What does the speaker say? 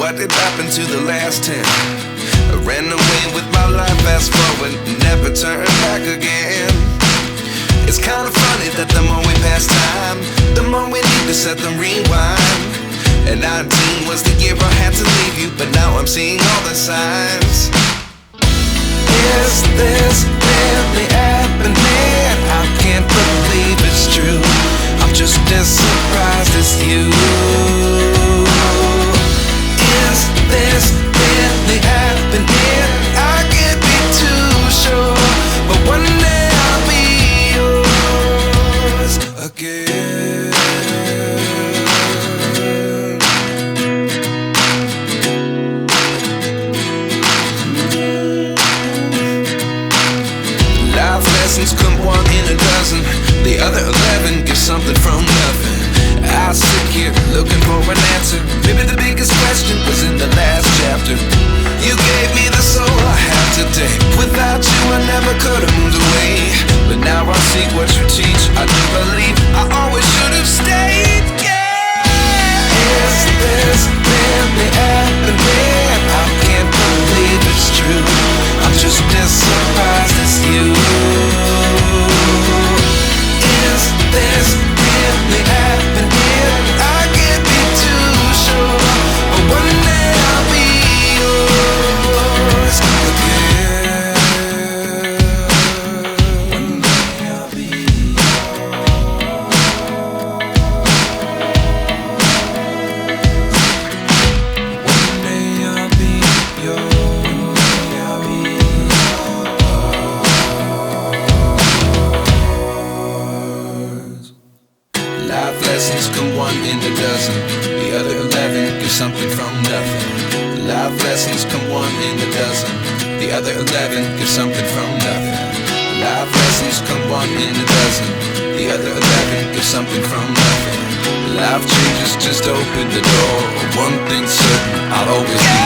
what did happen to the last 10? I ran away with my life, fast forward, never turn back again. It's kind of funny that the more we pass time, the more we need to set them rewind. And 19 was the year I had to leave you, but now I'm seeing all the signs. Is this really happening? I can't believe it's true. I'm just as surprised as you. Is this really happening? I can't be too sure, but one day I'll be yours again. Life lessons come one in a dozen. The other 11 get something from nothing. I sit here looking for an answer. Maybe the biggest question was in the last chapter. You gave me the soul I have today. Without you I never could have moved away. But now I see what you teach. I do believe I always should have stayed. Yeah. Is this really happening? I can't believe it's true. I'm just as surprised as you. Is this really happening? I can't be too sure, but one day I'll be yours again. One day I'll be yours. One day I'll be yours. One day I'll be yours. Life lessons come one in a dozen. The other 11 give something from nothing. Life lessons come one in a dozen. The other 11 give something from nothing. Life lessons come one in a dozen. The other 11 give something from nothing. Life changes just open the door. One thing's certain, I'll always be